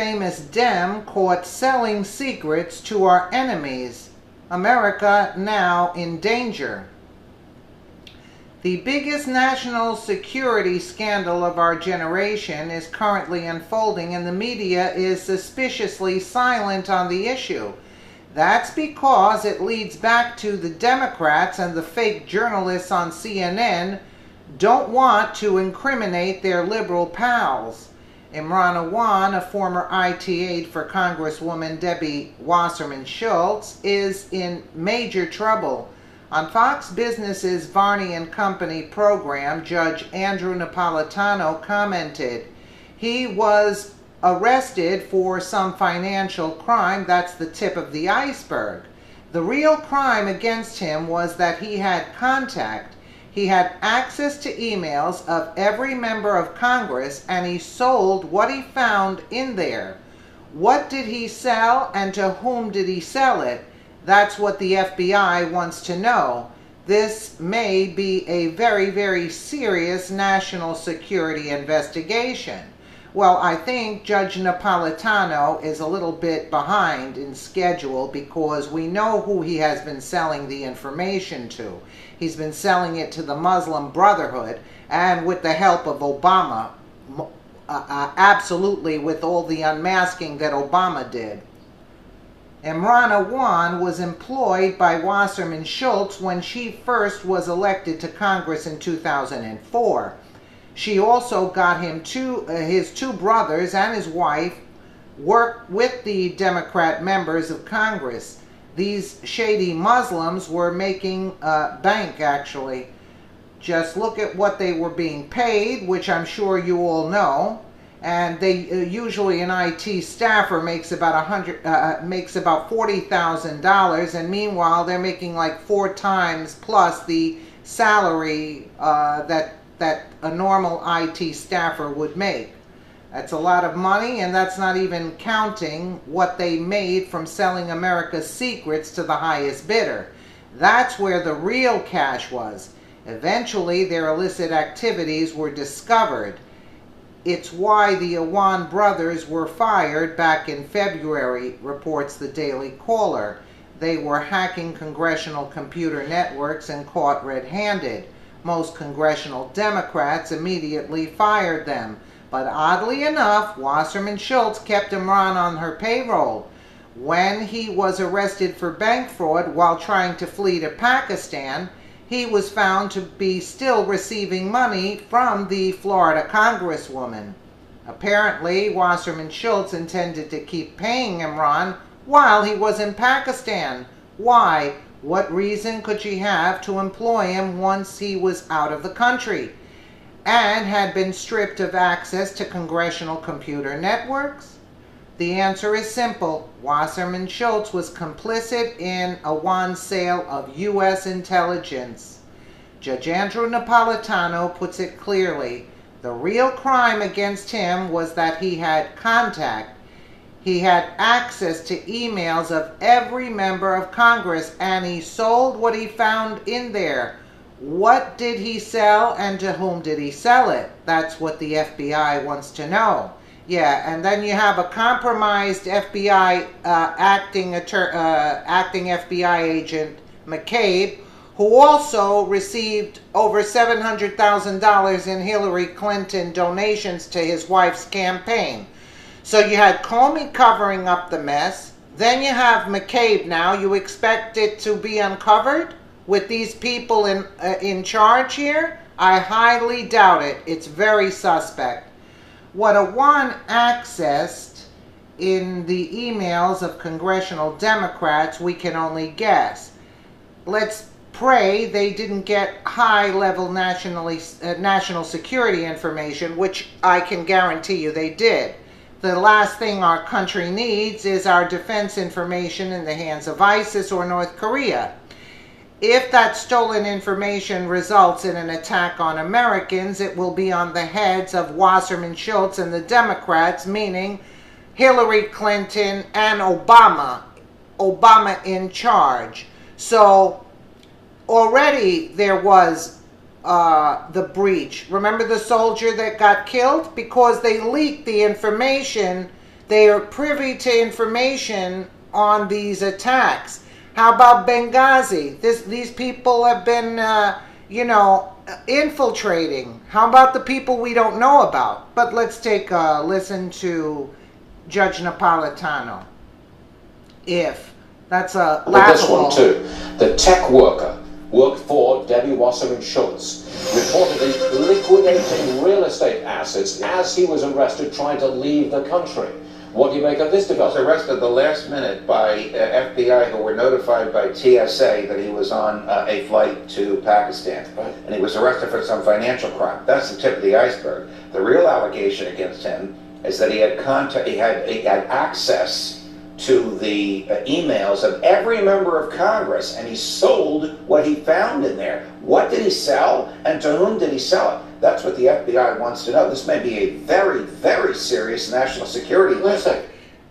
famous Dem caught selling secrets to our enemies. America now in danger. The biggest national security scandal of our generation is currently unfolding, and the media is suspiciously silent on the issue. That's because it leads back to the Democrats and the fake journalists on CNN don't want to incriminate their liberal pals. Imran Awan, a former IT aide for Congresswoman Debbie Wasserman Schultz, is in major trouble. On Fox Business's Varney and Company program, Judge Andrew Napolitano commented, he was arrested for some financial crime. That's the tip of the iceberg. The real crime against him was that he had contact. He had access to emails of every member of Congress, and he sold what he found in there. What did he sell, and to whom did he sell it? That's what the FBI wants to know. This may be a very, very serious national security investigation. Well, I think Judge Napolitano is a little bit behind in schedule because we know who he has been selling the information to. He's been selling it to the Muslim Brotherhood, and with the help of Obama, absolutely with all the unmasking that Obama did. Imran Awan was employed by Wasserman Schultz when she first was elected to Congress in 2004. She also got him his two brothers and his wife worked with the Democrat members of Congress. These shady Muslims were making bank, actually. Just look at what they were being paid, which I'm sure you all know. And they usually an IT staffer makes about $40,000, and meanwhile they're making like 4 times plus the salary that a normal IT staffer would make. That's a lot of money, and that's not even counting what they made from selling America's secrets to the highest bidder. That's where the real cash was. Eventually, their illicit activities were discovered. It's why the Awan brothers were fired back in February, reports the Daily Caller. They were hacking congressional computer networks and caught red-handed. Most congressional Democrats immediately fired them. But oddly enough, Wasserman Schultz kept Imran on her payroll. When he was arrested for bank fraud while trying to flee to Pakistan, he was found to be still receiving money from the Florida Congresswoman. Apparently, Wasserman Schultz intended to keep paying Imran while he was in Pakistan. Why? What reason could she have to employ him once he was out of the country and had been stripped of access to congressional computer networks? The answer is simple. Wasserman Schultz was complicit in Awan's sale of U.S. intelligence. Judge Andrew Napolitano puts it clearly. The real crime against him was that he had contact. He had access to emails of every member of Congress, and he sold what he found in there. What did he sell, and to whom did he sell it? That's what the FBI wants to know. Yeah, and then you have a compromised FBI acting FBI agent, McCabe, who also received over $700,000 in Hillary Clinton donations to his wife's campaign. So you had Comey covering up the mess. Then you have McCabe now. You expect it to be uncovered with these people in charge here? I highly doubt it. It's very suspect. What Awan accessed in the emails of congressional Democrats, we can only guess. Let's pray they didn't get high-level national security information, which I can guarantee you they did. The last thing our country needs is our defense information in the hands of ISIS or North Korea. If that stolen information results in an attack on Americans, it will be on the heads of Wasserman Schultz and the Democrats, meaning Hillary Clinton and Obama in charge. So already there was the breach. Remember the soldier that got killed? Because they leaked the information they are privy to information on these attacks. How about Benghazi? These people have been, infiltrating. How about the people we don't know about? But let's take a listen to Judge Napolitano. If that's a laughable. This one too. The tech worker worked for Debbie Wasserman Schultz, reportedly liquidating real estate assets as he was arrested trying to leave the country. What do you make of this development? He was arrested the last minute by FBI, who were notified by TSA that he was on a flight to Pakistan. Right. And he was arrested for some financial crime. That's the tip of the iceberg. The real allegation against him is that he had access to the emails of every member of Congress, and he sold what he found in there. What did he sell, and to whom did he sell it? That's what the FBI wants to know. This may be a very, very serious national security risk.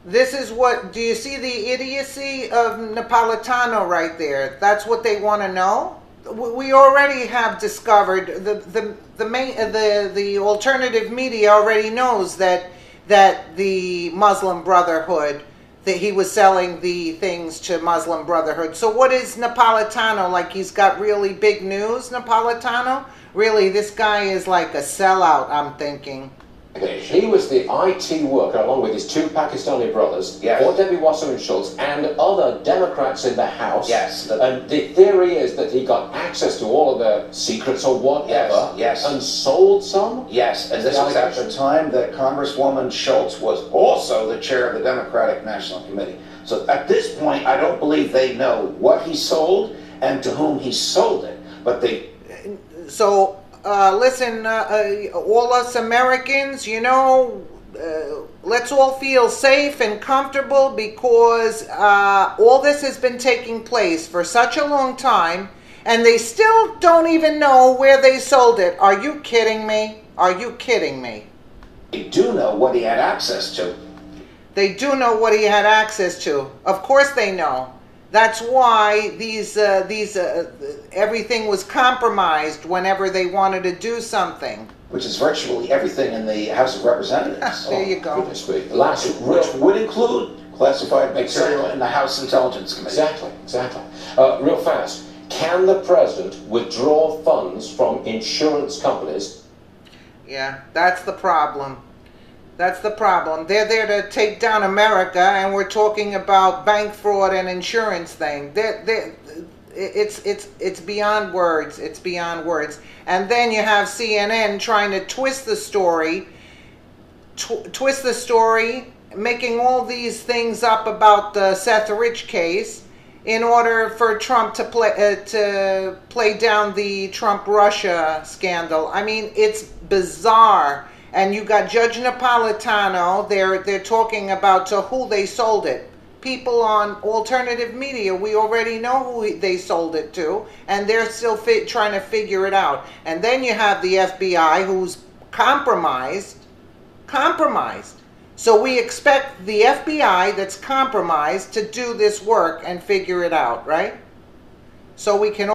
This is what, do you see the idiocy of Napolitano right there? That's what they want to know? We already have discovered, the alternative media already knows that the Muslim Brotherhood, that he was selling the things to Muslim Brotherhood. So what is Napolitano, like he's got really big news, Napolitano? Really, this guy is like a sellout, I'm thinking. He was the IT worker, along with his two Pakistani brothers, yes, for Debbie Wasserman Schultz and other Democrats in the House. Yes. And the theory is that he got access to all of their secrets or whatever, yes, and sold some? Yes, and this was at the time that Congresswoman Schultz was also the chair of the Democratic National Committee. So at this point, I don't believe they know what he sold and to whom he sold it. But they... So... listen, all us Americans, let's all feel safe and comfortable, because all this has been taking place for such a long time, and they still don't even know where they sold it. Are you kidding me? Are you kidding me? They do know what he had access to. They do know what he had access to. Of course they know. That's why everything was compromised whenever they wanted to do something. Which is virtually everything in the House of Representatives. There you go. Goodness me. Which would include classified material in the House Intelligence Committee. Exactly. Real fast. Can the president withdraw funds from insurance companies? Yeah, that's the problem. That's the problem. They're there to take down America, and we're talking about bank fraud and insurance thing. It's beyond words. It's beyond words. And then you have CNN trying to twist the story, making all these things up about the Seth Rich case in order for Trump to play down the Trump-Russia scandal. I mean, it's bizarre. And you got Judge Napolitano, they're talking about to who they sold it. People on alternative media, we already know who they sold it to, and they're still trying to figure it out. And then you have the FBI, who's compromised. So we expect the FBI that's compromised to do this work and figure it out, right? So we can